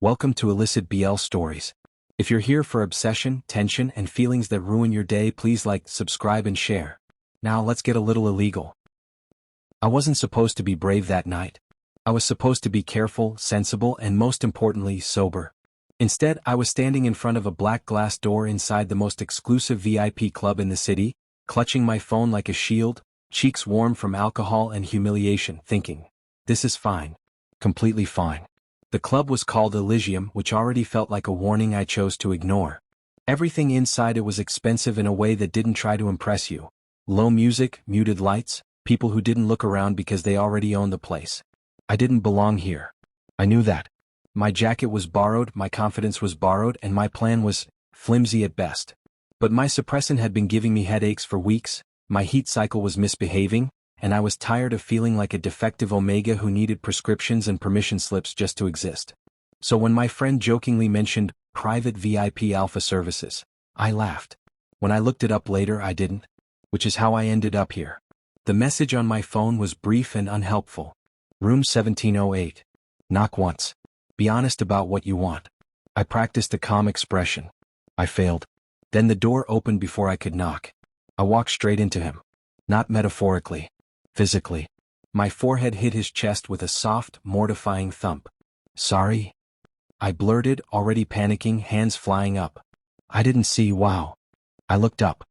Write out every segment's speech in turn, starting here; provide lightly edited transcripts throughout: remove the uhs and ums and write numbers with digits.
Welcome to Illicit BL Stories. If you're here for obsession, tension, and feelings that ruin your day, please like, subscribe, and share. Now let's get a little illegal. I wasn't supposed to be brave that night. I was supposed to be careful, sensible, and most importantly, sober. Instead, I was standing in front of a black glass door inside the most exclusive VIP club in the city, clutching my phone like a shield, cheeks warm from alcohol and humiliation, thinking, this is fine. Completely fine. The club was called Elysium, which already felt like a warning I chose to ignore. Everything inside it was expensive in a way that didn't try to impress you. Low music, muted lights, people who didn't look around because they already owned the place. I didn't belong here. I knew that. My jacket was borrowed, my confidence was borrowed, and my plan was flimsy at best. But my suppressant had been giving me headaches for weeks, my heat cycle was misbehaving, and I was tired of feeling like a defective Omega who needed prescriptions and permission slips just to exist. So when my friend jokingly mentioned private VIP alpha services, I laughed. When I looked it up later, I didn't, which is how I ended up here. The message on my phone was brief and unhelpful. Room 1708. Knock once. Be honest about what you want. I practiced a calm expression. I failed. Then the door opened before I could knock. I walked straight into him. Not metaphorically. Physically. My forehead hit his chest with a soft, mortifying thump. Sorry? I blurted, already panicking, hands flying up. I didn't see. Wow. I looked up.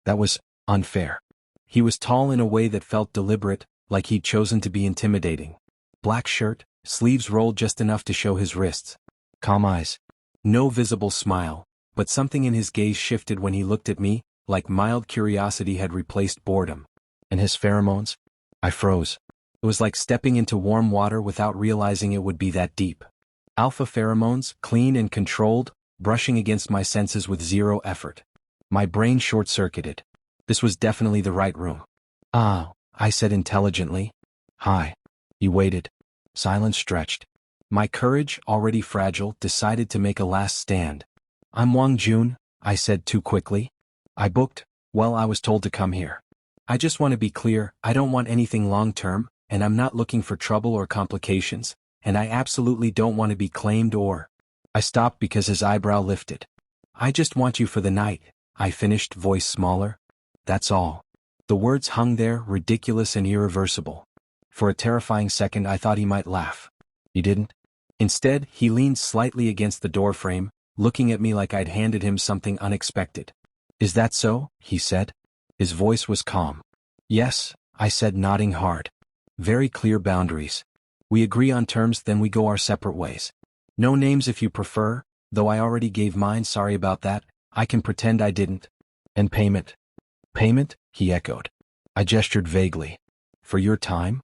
That was unfair. He was tall in a way that felt deliberate, like he'd chosen to be intimidating. Black shirt, sleeves rolled just enough to show his wrists. Calm eyes. No visible smile, but something in his gaze shifted when he looked at me, like mild curiosity had replaced boredom. And his pheromones? I froze. It was like stepping into warm water without realizing it would be that deep. Alpha pheromones, clean and controlled, brushing against my senses with zero effort. My brain short-circuited. This was definitely the right room. Ah, I said intelligently. Hi. He waited. Silence stretched. My courage, already fragile, decided to make a last stand. I'm Wang Jun, I said too quickly. I booked, well, I was told to come here. I just want to be clear, I don't want anything long-term, and I'm not looking for trouble or complications, and I absolutely don't want to be claimed or... I stopped because his eyebrow lifted. I just want you for the night, I finished, voice smaller. That's all. The words hung there, ridiculous and irreversible. For a terrifying second I thought he might laugh. He didn't. Instead, he leaned slightly against the doorframe, looking at me like I'd handed him something unexpected. Is that so? He said. His voice was calm. Yes, I said, nodding hard. Very clear boundaries. We agree on terms, then we go our separate ways. No names if you prefer, though I already gave mine, sorry about that, I can pretend I didn't. And payment. Payment? He echoed. I gestured vaguely. For your time?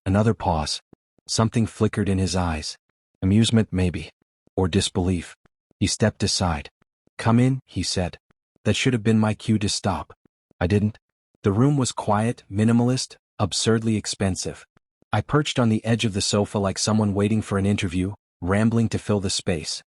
Another pause. Something flickered in his eyes. Amusement maybe. Or disbelief. He stepped aside. Come in, he said. That should have been my cue to stop. I didn't. The room was quiet, minimalist, absurdly expensive. I perched on the edge of the sofa like someone waiting for an interview, rambling to fill the space.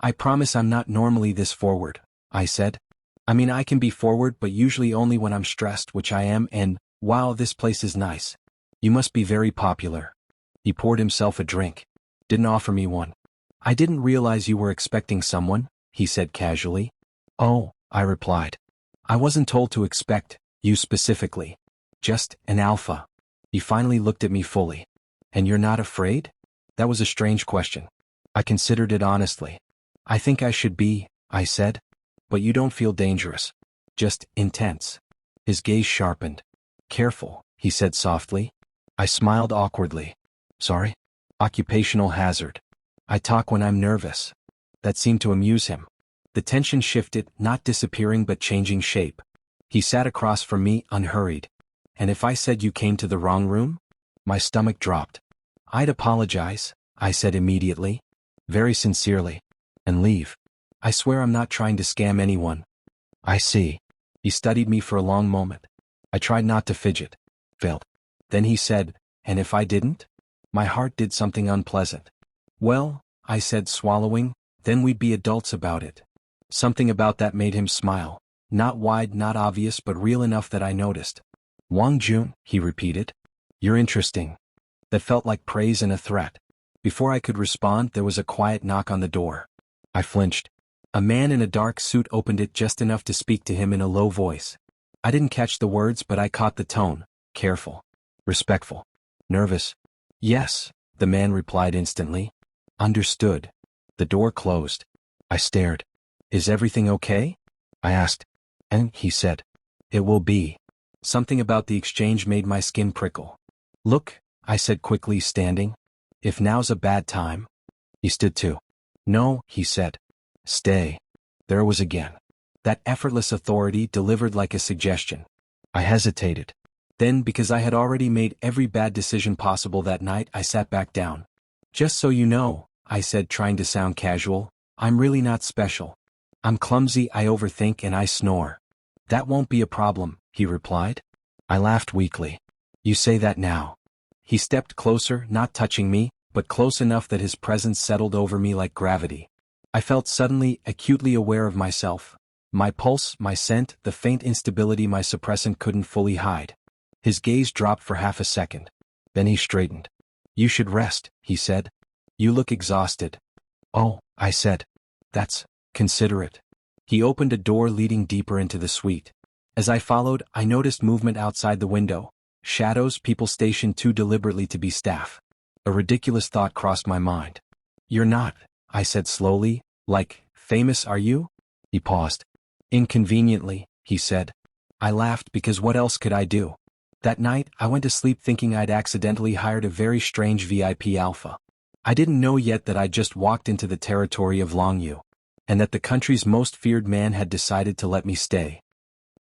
I promise I'm not normally this forward, I said. I mean, I can be forward, but usually only when I'm stressed, which I am, and, wow, this place is nice. You must be very popular. He poured himself a drink. Didn't offer me one. I didn't realize you were expecting someone, he said casually. Oh, I replied. I wasn't told to expect you specifically. Just an alpha. He finally looked at me fully. And you're not afraid? That was a strange question. I considered it honestly. I think I should be, I said. But you don't feel dangerous. Just intense. His gaze sharpened. Careful, he said softly. I smiled awkwardly. Sorry? Occupational hazard. I talk when I'm nervous. That seemed to amuse him. The tension shifted, not disappearing but changing shape. He sat across from me, unhurried. And if I said you came to the wrong room? My stomach dropped. I'd apologize, I said immediately. Very sincerely. And leave. I swear I'm not trying to scam anyone. I see. He studied me for a long moment. I tried not to fidget. Failed. Then he said, and if I didn't? My heart did something unpleasant. Well, I said, swallowing, then we'd be adults about it. Something about that made him smile. Not wide, not obvious, but real enough that I noticed. Wang Jun, he repeated. You're interesting. That felt like praise and a threat. Before I could respond, there was a quiet knock on the door. I flinched. A man in a dark suit opened it just enough to speak to him in a low voice. I didn't catch the words, but I caught the tone. Careful. Respectful. Nervous. Yes, the man replied instantly. Understood. The door closed. I stared. Is everything okay? I asked. And he said. It will be. Something about the exchange made my skin prickle. Look, I said quickly, standing. If now's a bad time. He stood too. No, he said. Stay. There was again. That effortless authority delivered like a suggestion. I hesitated. Then, because I had already made every bad decision possible that night, I sat back down. Just so you know, I said, trying to sound casual, I'm really not special. I'm clumsy, I overthink, and I snore. That won't be a problem, he replied. I laughed weakly. You say that now. He stepped closer, not touching me, but close enough that his presence settled over me like gravity. I felt suddenly, acutely aware of myself. My pulse, my scent, the faint instability my suppressant couldn't fully hide. His gaze dropped for half a second. Then he straightened. You should rest, he said. You look exhausted. Oh, I said. That's considerate. He opened a door leading deeper into the suite. As I followed, I noticed movement outside the window. Shadows, people stationed too deliberately to be staff. A ridiculous thought crossed my mind. You're not, I said slowly, like, famous are you? He paused. Inconveniently, he said. I laughed because what else could I do? That night, I went to sleep thinking I'd accidentally hired a very strange VIP alpha. I didn't know yet that I'd just walked into the territory of Longyu, and that the country's most feared man had decided to let me stay.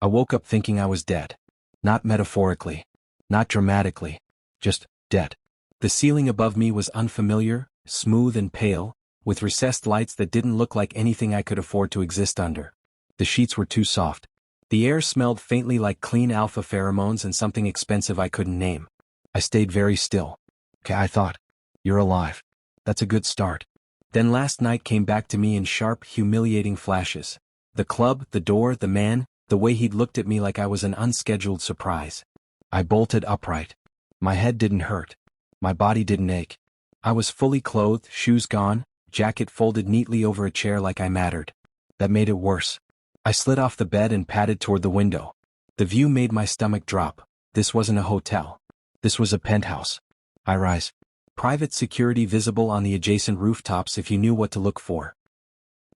I woke up thinking I was dead. Not metaphorically. Not dramatically. Just dead. The ceiling above me was unfamiliar, smooth and pale, with recessed lights that didn't look like anything I could afford to exist under. The sheets were too soft. The air smelled faintly like clean alpha pheromones and something expensive I couldn't name. I stayed very still. Okay, I thought. You're alive. That's a good start. Then last night came back to me in sharp, humiliating flashes. The club, the door, the man, the way he'd looked at me like I was an unscheduled surprise. I bolted upright. My head didn't hurt. My body didn't ache. I was fully clothed, shoes gone, jacket folded neatly over a chair like I mattered. That made it worse. I slid off the bed and padded toward the window. The view made my stomach drop. This wasn't a hotel. This was a penthouse. High-rise. Private security visible on the adjacent rooftops if you knew what to look for.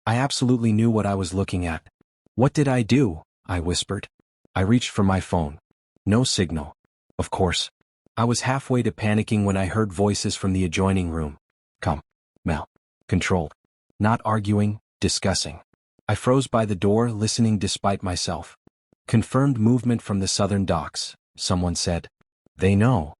I absolutely knew what I was looking at. What did I do? I whispered. I reached for my phone. No signal. Of course. I was halfway to panicking when I heard voices from the adjoining room. Come. Mel. Controlled. Not arguing, discussing. I froze by the door, listening despite myself. Confirmed movement from the southern docks, someone said. They know.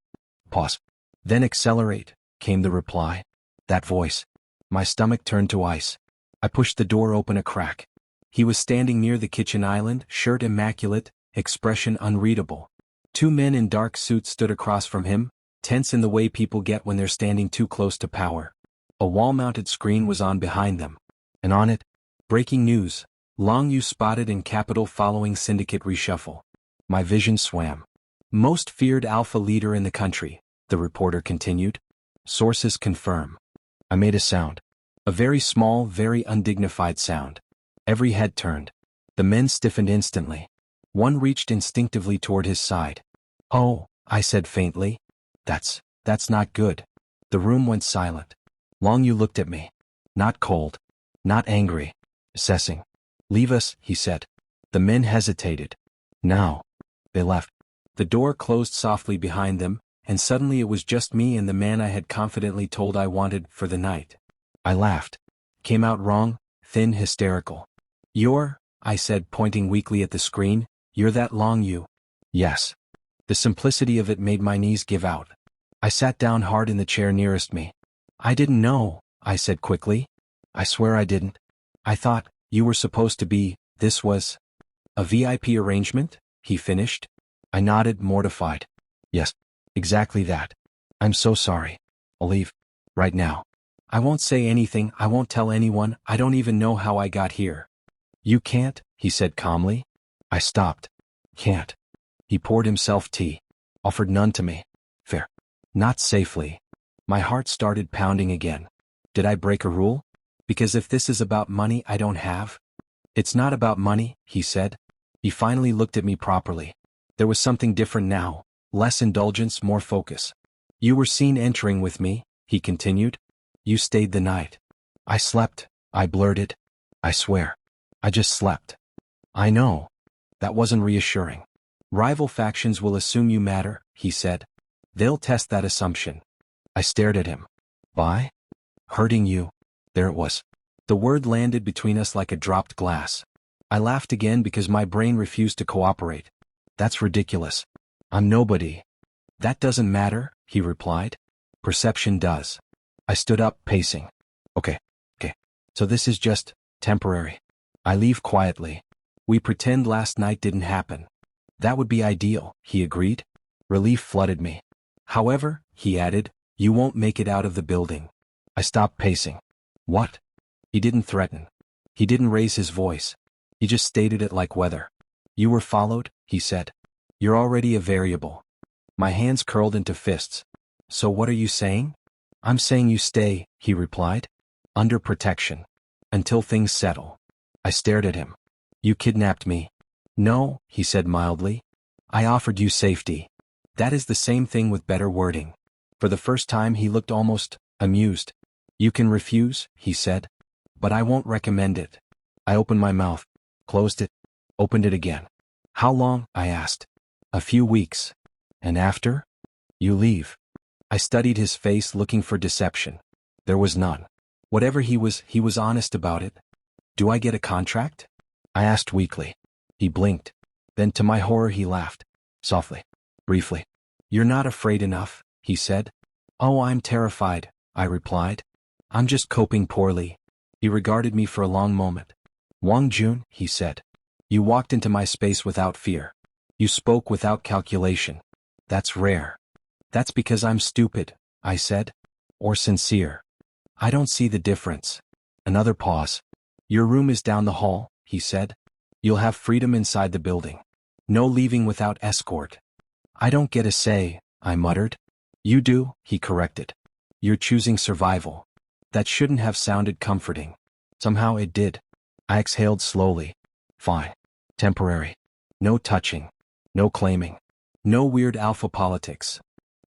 Pause. Then accelerate, came the reply. That voice. My stomach turned to ice. I pushed the door open a crack. He was standing near the kitchen island, shirt immaculate, expression unreadable. Two men in dark suits stood across from him, tense in the way people get when they're standing too close to power. A wall-mounted screen was on behind them. And on it, breaking news. Longyu spotted in capital following syndicate reshuffle. My vision swam. Most feared alpha leader in the country, the reporter continued. Sources confirm. I made a sound. A very small, very undignified sound. Every head turned. The men stiffened instantly. One reached instinctively toward his side. Oh, I said faintly. That's not good. The room went silent. Longyu looked at me. Not cold. Not angry. Assessing. Leave us, he said. The men hesitated. Now. They left. The door closed softly behind them, and suddenly it was just me and the man I had confidently told I wanted for the night. I laughed. Came out wrong, thin, hysterical. You're, I said, pointing weakly at the screen, you're that Longyu. Yes. The simplicity of it made my knees give out. I sat down hard in the chair nearest me. I didn't know, I said quickly. I swear I didn't. I thought, you were supposed to be, this was a VIP arrangement, he finished. I nodded, mortified. Yes, exactly that. I'm so sorry. I'll leave. Right now. I won't say anything, I won't tell anyone, I don't even know how I got here. You can't, he said calmly. I stopped. Can't. He poured himself tea. Offered none to me. Fair. Not safely. My heart started pounding again. Did I break a rule? Because if this is about money I don't have. It's not about money, he said. He finally looked at me properly. There was something different now, less indulgence, more focus. You were seen entering with me, he continued. You stayed the night. I slept, I blurted. I swear. I just slept. I know. That wasn't reassuring. Rival factions will assume you matter, he said. They'll test that assumption. I stared at him. By? Hurting you. There it was. The word landed between us like a dropped glass. I laughed again because my brain refused to cooperate. That's ridiculous. I'm nobody. That doesn't matter, he replied. Perception does. I stood up, pacing. Okay. So this is just temporary. I leave quietly. We pretend last night didn't happen. That would be ideal, he agreed. Relief flooded me. However, he added, you won't make it out of the building. I stopped pacing. What? He didn't threaten. He didn't raise his voice. He just stated it like weather. You were followed, he said. You're already a variable. My hands curled into fists. So what are you saying? I'm saying you stay, he replied. Under protection. Until things settle. I stared at him. You kidnapped me. No, he said mildly. I offered you safety. That is the same thing with better wording. For the first time he looked almost amused. You can refuse, he said. But I won't recommend it. I opened my mouth, closed it, opened it again. How long? I asked. A few weeks. And after? You leave. I studied his face looking for deception. There was none. Whatever he was honest about it. Do I get a contract? I asked weakly. He blinked. Then to my horror he laughed. Softly. Briefly. You're not afraid enough, he said. Oh, I'm terrified, I replied. I'm just coping poorly. He regarded me for a long moment. Wang Jun, he said. You walked into my space without fear. You spoke without calculation. That's rare. That's because I'm stupid, I said. Or sincere. I don't see the difference. Another pause. Your room is down the hall, he said. You'll have freedom inside the building. No leaving without escort. I don't get a say, I muttered. You do, he corrected. You're choosing survival. That shouldn't have sounded comforting. Somehow it did. I exhaled slowly. Fine. Temporary. No touching. No claiming. No weird alpha politics.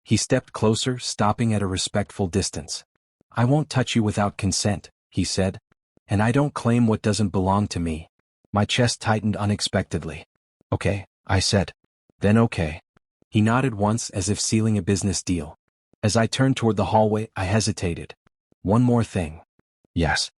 He stepped closer, stopping at a respectful distance. I won't touch you without consent, he said. And I don't claim what doesn't belong to me. My chest tightened unexpectedly. Okay, I said. Then okay. He nodded once as if sealing a business deal. As I turned toward the hallway, I hesitated. One more thing. Yes.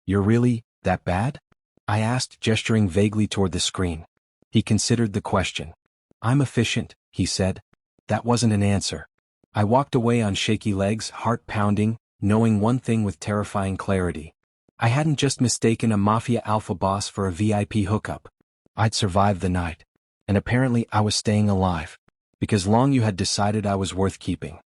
You're really that bad? I asked, gesturing vaguely toward the screen. He considered the question. I'm efficient, he said. That wasn't an answer. I walked away on shaky legs, heart pounding, knowing one thing with terrifying clarity. I hadn't just mistaken a Mafia alpha boss for a VIP hookup. I'd survived the night. And apparently I was staying alive. Because Long Yu had decided I was worth keeping.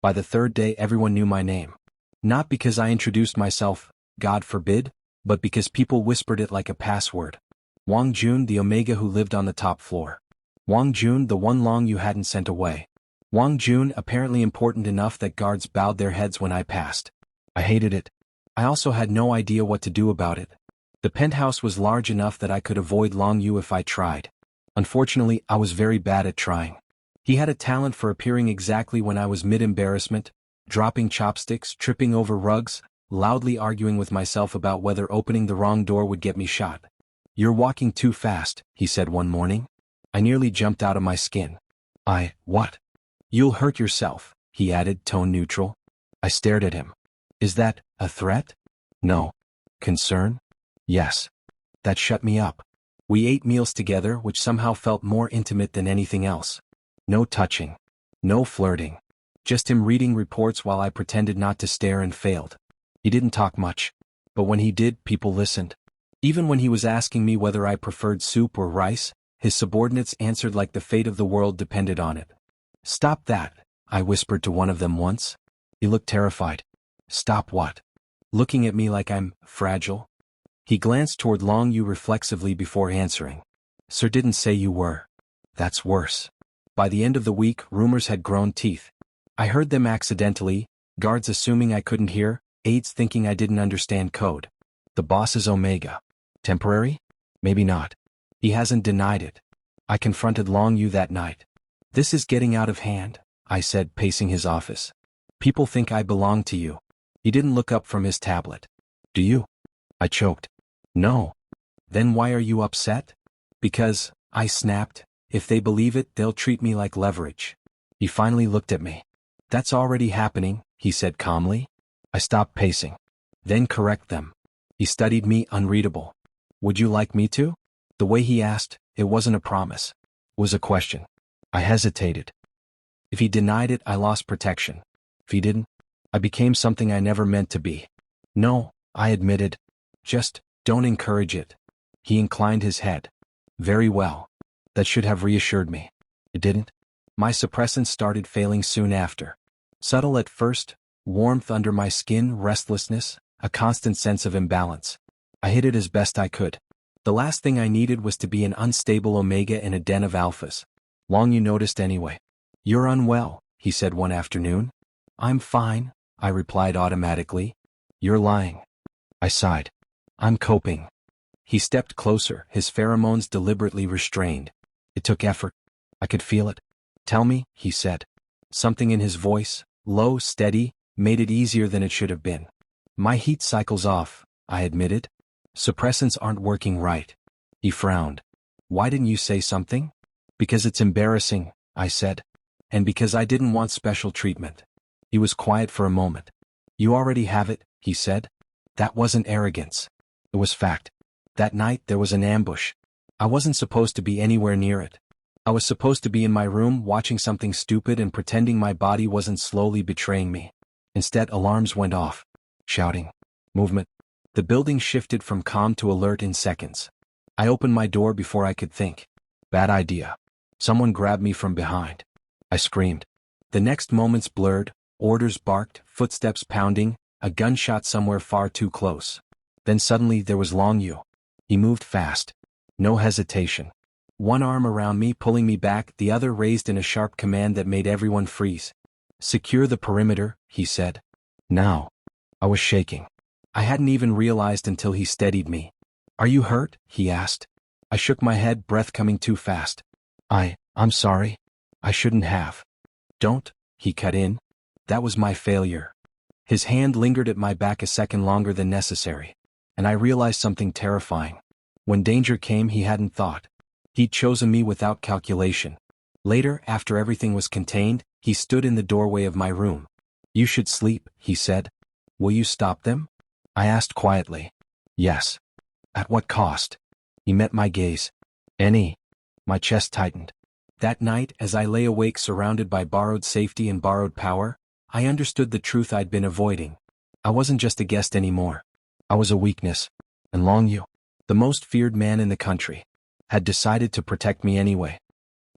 By the third day everyone knew my name. Not because I introduced myself, God forbid, but because people whispered it like a password. Wang Jun, the Omega who lived on the top floor. Wang Jun, the one Long Yu hadn't sent away. Wang Jun, apparently important enough that guards bowed their heads when I passed. I hated it. I also had no idea what to do about it. The penthouse was large enough that I could avoid Long Yu if I tried. Unfortunately, I was very bad at trying. He had a talent for appearing exactly when I was mid-embarrassment, dropping chopsticks, tripping over rugs, loudly arguing with myself about whether opening the wrong door would get me shot. You're walking too fast, he said one morning. I nearly jumped out of my skin. What? You'll hurt yourself, he added, tone neutral. I stared at him. Is that a threat? No. Concern? Yes. That shut me up. We ate meals together, which somehow felt more intimate than anything else. No touching. No flirting. Just him reading reports while I pretended not to stare and failed. He didn't talk much. But when he did, people listened. Even when he was asking me whether I preferred soup or rice, his subordinates answered like the fate of the world depended on it. Stop that, I whispered to one of them once. He looked terrified. Stop what? Looking at me like I'm fragile? He glanced toward Long Yu reflexively before answering. Sir didn't say you were. That's worse. By the end of the week, rumors had grown teeth. I heard them accidentally, Guards assuming I couldn't hear, aides thinking I didn't understand code. The boss is Omega. Temporary? Maybe not. He hasn't denied it. I confronted Long Yu that night. This is getting out of hand, I said, pacing his office. People think I belong to you. He didn't look up from his tablet. Do you? I choked. No. Then why are you upset? Because, I snapped, if they believe it, they'll treat me like leverage. He finally looked at me. That's already happening, he said calmly. I stopped pacing. Then correct them. He studied me, unreadable. Would you like me to? The way he asked, it wasn't a promise. It was a question. I hesitated. If he denied it, I lost protection. If he didn't, I became something I never meant to be. No, I admitted. Just, don't encourage it. He inclined his head. Very well. That should have reassured me. It didn't. My suppressants started failing soon after. Subtle at first, warmth under my skin, restlessness, a constant sense of imbalance. I hid it as best I could. The last thing I needed was to be an unstable Omega in a den of alphas. Long Yu noticed anyway. You're unwell, he said one afternoon. I'm fine, I replied automatically. You're lying. I sighed. I'm coping. He stepped closer, his pheromones deliberately restrained. It took effort. I could feel it. Tell me, he said. Something in his voice, low, steady, made it easier than it should have been. My heat cycle's off, I admitted. Suppressants aren't working right. He frowned. Why didn't you say something? Because it's embarrassing, I said. And because I didn't want special treatment. He was quiet for a moment. You already have it, he said. That wasn't arrogance. It was fact. That night there was an ambush. I wasn't supposed to be anywhere near it. I was supposed to be in my room watching something stupid and pretending my body wasn't slowly betraying me. Instead, alarms went off. Shouting. Movement. The building shifted from calm to alert in seconds. I opened my door before I could think. Bad idea. Someone grabbed me from behind. I screamed. The next moments blurred, orders barked, footsteps pounding, a gunshot somewhere far too close. Then suddenly there was Long Yu. He moved fast. No hesitation. One arm around me pulling me back, the other raised in a sharp command that made everyone freeze. Secure the perimeter, he said. Now. I was shaking. I hadn't even realized until he steadied me. Are you hurt? He asked. I shook my head, breath coming too fast. I'm sorry. I shouldn't have. Don't, he cut in. That was my failure. His hand lingered at my back a second longer than necessary. And I realized something terrifying. When danger came, he hadn't thought. He'd chosen me without calculation. Later, after everything was contained, he stood in the doorway of my room. You should sleep, he said. Will you stop them? I asked quietly. Yes. At what cost? He met my gaze. Any. My chest tightened. That night, as I lay awake surrounded by borrowed safety and borrowed power, I understood the truth I'd been avoiding. I wasn't just a guest anymore. I was a weakness. And Long Yu, the most feared man in the country, had decided to protect me anyway.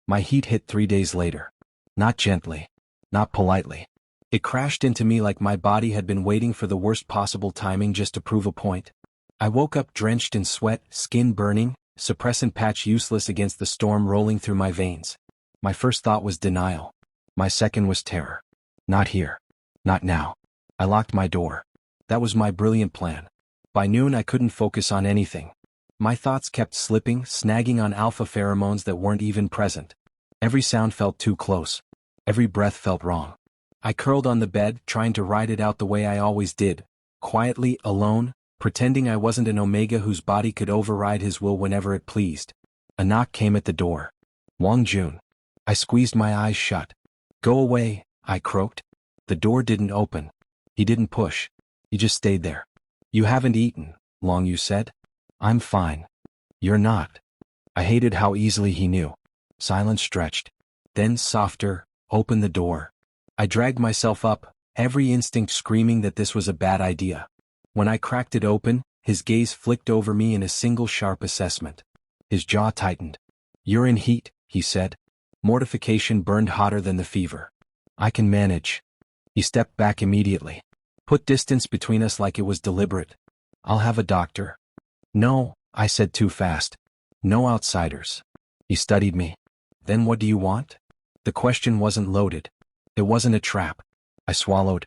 My heat hit 3 days later. Not gently. Not politely. It crashed into me like my body had been waiting for the worst possible timing just to prove a point. I woke up drenched in sweat, skin burning, suppressant patch useless against the storm rolling through my veins. My first thought was denial. My second was terror. Not here. Not now. I locked my door. That was my brilliant plan. By noon I couldn't focus on anything. My thoughts kept slipping, snagging on alpha pheromones that weren't even present. Every sound felt too close. Every breath felt wrong. I curled on the bed, trying to ride it out the way I always did. Quietly, alone, pretending I wasn't an Omega whose body could override his will whenever it pleased. A knock came at the door. Wang Jun. I squeezed my eyes shut. Go away, I croaked. The door didn't open. He didn't push. He just stayed there. You haven't eaten, Long Yu said. I'm fine. You're not. I hated how easily he knew. Silence stretched. Then softer, open the door. I dragged myself up, every instinct screaming that this was a bad idea. When I cracked it open, his gaze flicked over me in a single sharp assessment. His jaw tightened. You're in heat, he said. Mortification burned hotter than the fever. I can manage. He stepped back immediately. Put distance between us like it was deliberate. I'll have a doctor. No, I said too fast. No outsiders. He studied me. Then what do you want? The question wasn't loaded. It wasn't a trap. I swallowed.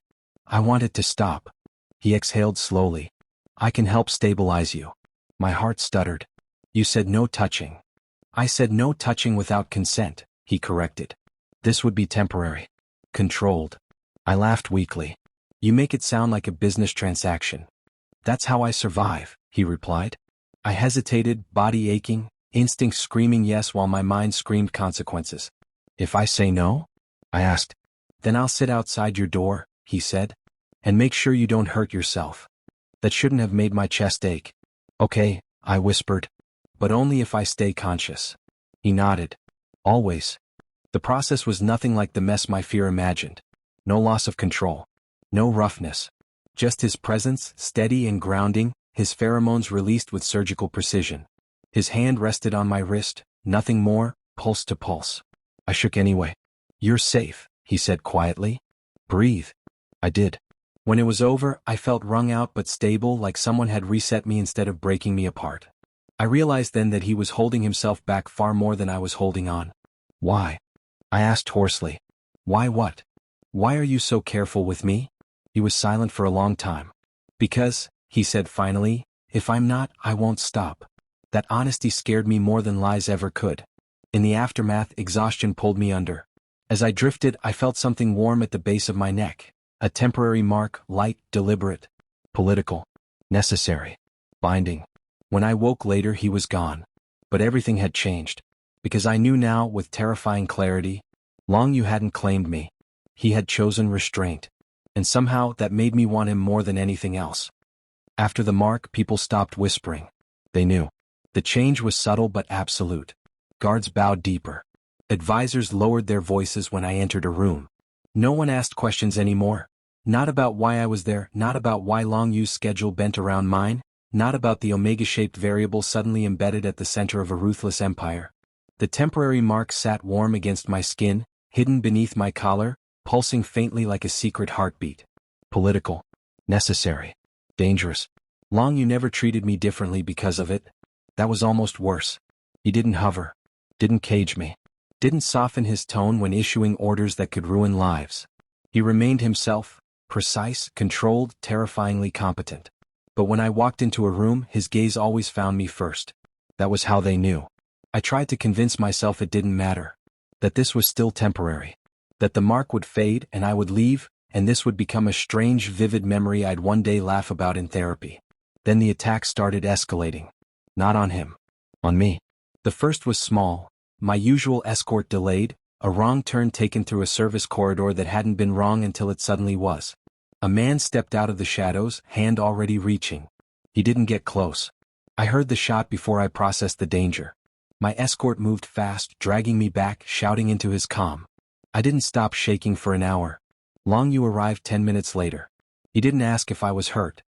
I want it to stop. He exhaled slowly. I can help stabilize you. My heart stuttered. You said no touching. I said no touching without consent, he corrected. This would be temporary. Controlled. I laughed weakly. You make it sound like a business transaction. That's how I survive, he replied. I hesitated, body aching, instinct screaming yes while my mind screamed consequences. If I say no? I asked. Then I'll sit outside your door, he said. And make sure you don't hurt yourself. That shouldn't have made my chest ache. Okay, I whispered. But only if I stay conscious. He nodded. Always. The process was nothing like the mess my fear imagined. No loss of control. No roughness. Just his presence, steady and grounding, his pheromones released with surgical precision. His hand rested on my wrist, nothing more, pulse to pulse. I shook anyway. You're safe, he said quietly. Breathe. I did. When it was over, I felt wrung out but stable, like someone had reset me instead of breaking me apart. I realized then that he was holding himself back far more than I was holding on. Why? I asked hoarsely. Why what? Why are you so careful with me? He was silent for a long time. Because, he said finally, if I'm not, I won't stop. That honesty scared me more than lies ever could. In the aftermath, exhaustion pulled me under. As I drifted, I felt something warm at the base of my neck. A temporary mark, light, deliberate. Political. Necessary. Binding. When I woke later, he was gone. But everything had changed. Because I knew now, with terrifying clarity, long you hadn't claimed me. He had chosen restraint. And somehow that made me want him more than anything else. After the mark, people stopped whispering. They knew. The change was subtle but absolute. Guards bowed deeper. Advisors lowered their voices when I entered a room. No one asked questions anymore. Not about why I was there, not about why Long Yu's schedule bent around mine, not about the omega-shaped variable suddenly embedded at the center of a ruthless empire. The temporary mark sat warm against my skin, hidden beneath my collar, pulsing faintly like a secret heartbeat. Political. Necessary. Dangerous. Long Yu never treated me differently because of it. That was almost worse. He didn't hover. Didn't cage me. Didn't soften his tone when issuing orders that could ruin lives. He remained himself, precise, controlled, terrifyingly competent. But when I walked into a room, his gaze always found me first. That was how they knew. I tried to convince myself it didn't matter. That this was still temporary. That the mark would fade and I would leave, and this would become a strange, vivid memory I'd one day laugh about in therapy. Then the attack started escalating. Not on him. On me. The first was small. My usual escort delayed, a wrong turn taken through a service corridor that hadn't been wrong until it suddenly was. A man stepped out of the shadows, hand already reaching. He didn't get close. I heard the shot before I processed the danger. My escort moved fast, dragging me back, shouting into his comm. I didn't stop shaking for an hour. Long Yu arrived 10 minutes later. He didn't ask if I was hurt.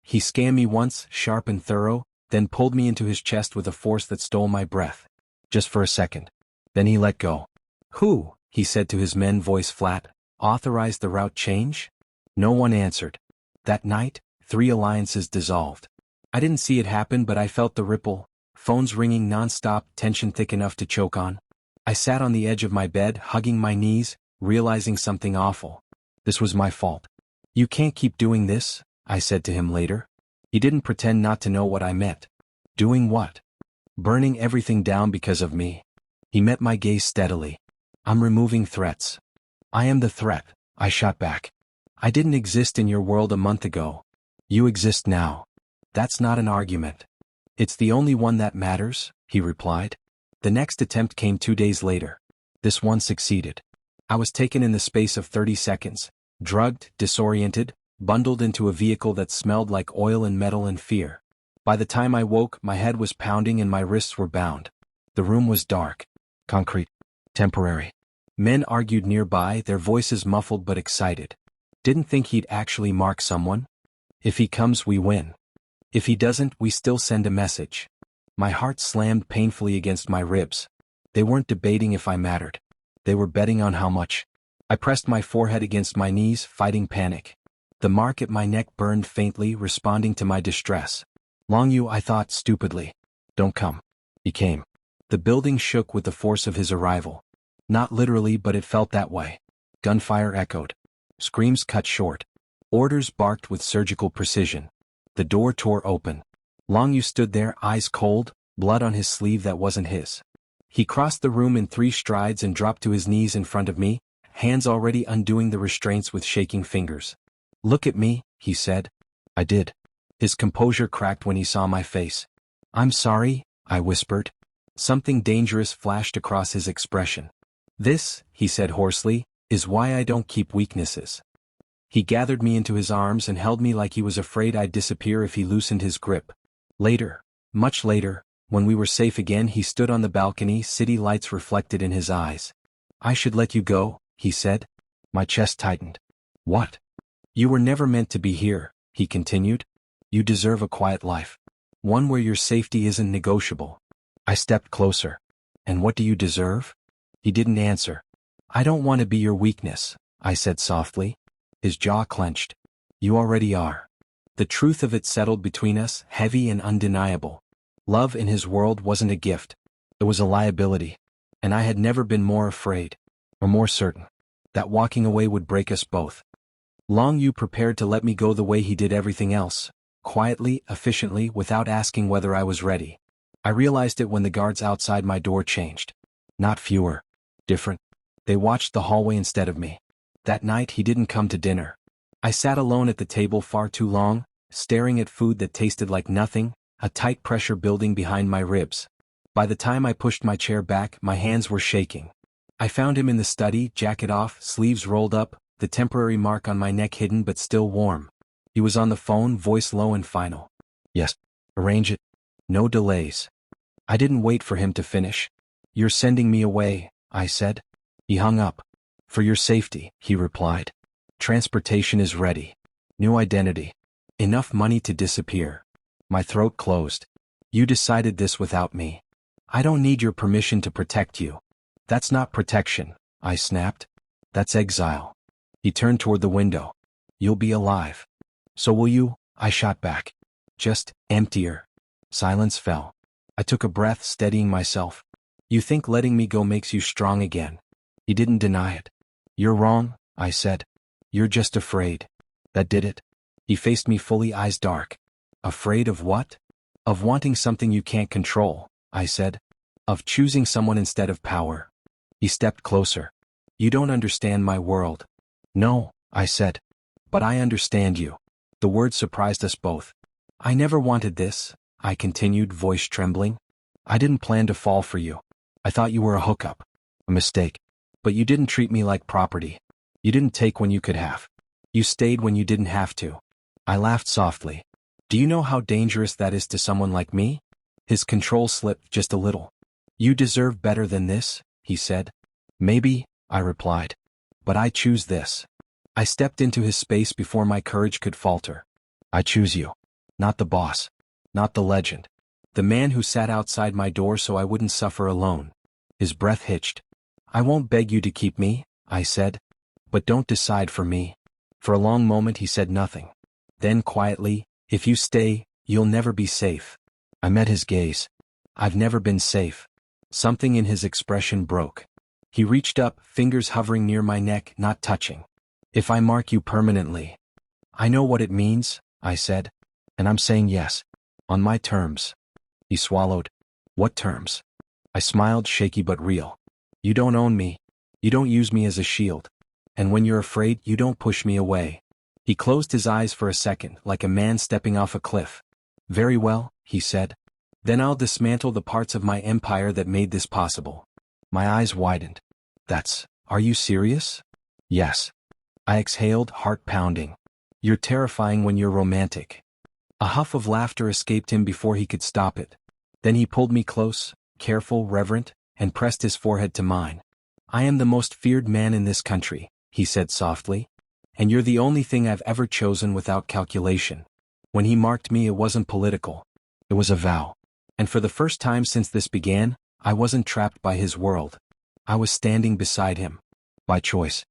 He scanned me once, sharp and thorough, then pulled me into his chest with a force that stole my breath. Just for a second. Then he let go. Who, he said to his men, voice flat, authorized the route change? No one answered. That night, 3 alliances dissolved. I didn't see it happen, but I felt the ripple, phones ringing non-stop, tension thick enough to choke on. I sat on the edge of my bed, hugging my knees, realizing something awful. This was my fault. You can't keep doing this, I said to him later. He didn't pretend not to know what I meant. Doing what? Burning everything down because of me. He met my gaze steadily. I'm removing threats. I am the threat, I shot back. I didn't exist in your world a month ago. You exist now. That's not an argument. It's the only one that matters, he replied. The next attempt came 2 days later. This one succeeded. I was taken in the space of 30 seconds, drugged, disoriented, bundled into a vehicle that smelled like oil and metal and fear. By the time I woke, my head was pounding and my wrists were bound. The room was dark. Concrete. Temporary. Men argued nearby, their voices muffled but excited. Didn't think he'd actually mark someone. If he comes, we win. If he doesn't, we still send a message. My heart slammed painfully against my ribs. They weren't debating if I mattered. They were betting on how much. I pressed my forehead against my knees, fighting panic. The mark at my neck burned faintly, responding to my distress. Long Yu, I thought stupidly. Don't come. He came. The building shook with the force of his arrival. Not literally, but it felt that way. Gunfire echoed. Screams cut short. Orders barked with surgical precision. The door tore open. Long Yu stood there, eyes cold, blood on his sleeve that wasn't his. He crossed the room in 3 strides and dropped to his knees in front of me, hands already undoing the restraints with shaking fingers. "Look at me," he said. I did. His composure cracked when he saw my face. "I'm sorry," I whispered. Something dangerous flashed across his expression. "This," he said hoarsely, "is why I don't keep weaknesses." He gathered me into his arms and held me like he was afraid I'd disappear if he loosened his grip. Later, much later, when we were safe again, he stood on the balcony, city lights reflected in his eyes. "I should let you go," he said. My chest tightened. "What?" "You were never meant to be here," he continued. "You deserve a quiet life. One where your safety isn't negotiable." I stepped closer. "And what do you deserve?" He didn't answer. "I don't want to be your weakness," I said softly. His jaw clenched. "You already are." The truth of it settled between us, heavy and undeniable. Love in his world wasn't a gift. It was a liability. And I had never been more afraid, or more certain, that walking away would break us both. Long Yu prepared to let me go the way he did everything else, quietly, efficiently, without asking whether I was ready. I realized it when the guards outside my door changed. Not fewer. Different. They watched the hallway instead of me. That night he didn't come to dinner. I sat alone at the table far too long, staring at food that tasted like nothing, a tight pressure building behind my ribs. By the time I pushed my chair back, my hands were shaking. I found him in the study, jacket off, sleeves rolled up, the temporary mark on my neck hidden but still warm. He was on the phone, voice low and final. "Yes. Arrange it. No delays." I didn't wait for him to finish. "You're sending me away," I said. He hung up. "For your safety," he replied. "Transportation is ready. New identity. Enough money to disappear." My throat closed. "You decided this without me. I don't need your permission to protect you." "That's not protection," I snapped. "That's exile." He turned toward the window. "You'll be alive." "So will you," I shot back. "Just emptier." Silence fell. I took a breath, steadying myself. "You think letting me go makes you strong again." He didn't deny it. "You're wrong," I said. "You're just afraid." That did it. He faced me fully, eyes dark. "Afraid of what?" "Of wanting something you can't control," I said. "Of choosing someone instead of power." He stepped closer. "You don't understand my world." "No," I said. "But I understand you." The word surprised us both. "I never wanted this," I continued, voice trembling. "I didn't plan to fall for you. I thought you were a hookup. A mistake. But you didn't treat me like property. You didn't take when you could have. You stayed when you didn't have to." I laughed softly. "Do you know how dangerous that is to someone like me?" His control slipped just a little. "You deserve better than this," he said. "Maybe," I replied. "But I choose this." I stepped into his space before my courage could falter. "I choose you. Not the boss. Not the legend. The man who sat outside my door so I wouldn't suffer alone." His breath hitched. "I won't beg you to keep me," I said. "But don't decide for me." For a long moment he said nothing. Then quietly, "If you stay, you'll never be safe." I met his gaze. "I've never been safe." Something in his expression broke. He reached up, fingers hovering near my neck, not touching. "If I mark you permanently." "I know what it means," I said. "And I'm saying yes. On my terms." He swallowed. "What terms?" I smiled, shaky but real. "You don't own me. You don't use me as a shield. And when you're afraid, you don't push me away." He closed his eyes for a second, like a man stepping off a cliff. "Very well," he said. "Then I'll dismantle the parts of my empire that made this possible." My eyes widened. Are you serious?" "Yes." I exhaled, heart pounding. "You're terrifying when you're romantic." A huff of laughter escaped him before he could stop it. Then he pulled me close, careful, reverent, and pressed his forehead to mine. "I am the most feared man in this country," he said softly. "And you're the only thing I've ever chosen without calculation." When he marked me, it wasn't political. It was a vow. And for the first time since this began, I wasn't trapped by his world. I was standing beside him. By choice.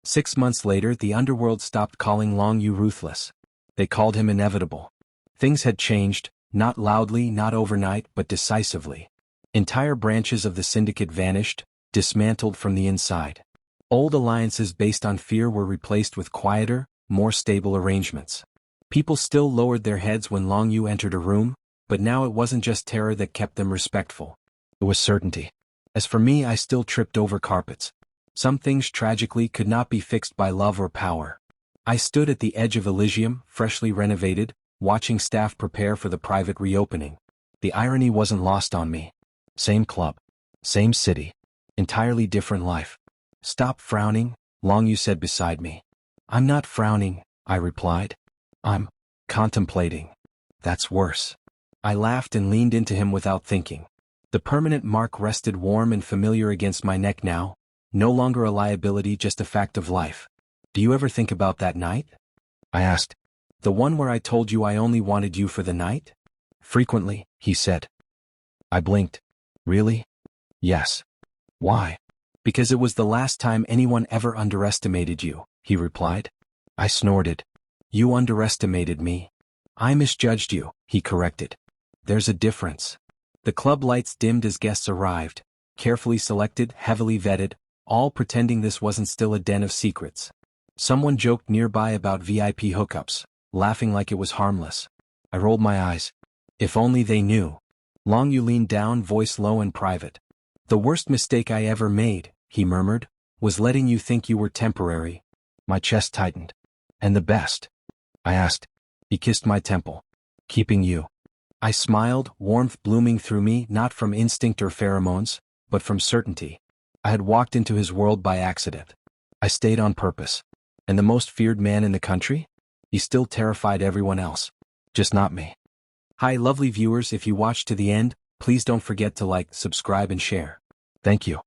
6 months later, the Underworld stopped calling Long Yu ruthless. They called him inevitable. Things had changed, not loudly, not overnight, but decisively. Entire branches of the syndicate vanished, dismantled from the inside. Old alliances based on fear were replaced with quieter, more stable arrangements. People still lowered their heads when Long Yu entered a room, but now it wasn't just terror that kept them respectful. It was certainty. As for me, I still tripped over carpets. Some things tragically could not be fixed by love or power. I stood at the edge of Elysium, freshly renovated, watching staff prepare for the private reopening. The irony wasn't lost on me. Same club. Same city. Entirely different life. Stop frowning, Long Yu said beside me. I'm not frowning, I replied. I'm contemplating. That's worse. I laughed and leaned into him without thinking. The permanent mark rested warm and familiar against my neck now, no longer a liability, just a fact of life. Do you ever think about that night? I asked. The one where I told you I only wanted you for the night? Frequently, he said. I blinked. Really? Yes. Why? Because it was the last time anyone ever underestimated you, he replied. I snorted. You underestimated me. I misjudged you, he corrected. There's a difference. The club lights dimmed as guests arrived, carefully selected, heavily vetted, all pretending this wasn't still a den of secrets. Someone joked nearby about VIP hookups, laughing like it was harmless. I rolled my eyes. If only they knew. Long Yu leaned down, voice low and private. The worst mistake I ever made, he murmured, was letting you think you were temporary. My chest tightened. And the best? I asked. He kissed my temple. Keeping you. I smiled, warmth blooming through me, not from instinct or pheromones, but from certainty. I had walked into his world by accident. I stayed on purpose. And the most feared man in the country? He still terrified everyone else. Just not me. Hi lovely viewers, if you watched to the end, please don't forget to like, subscribe and share. Thank you.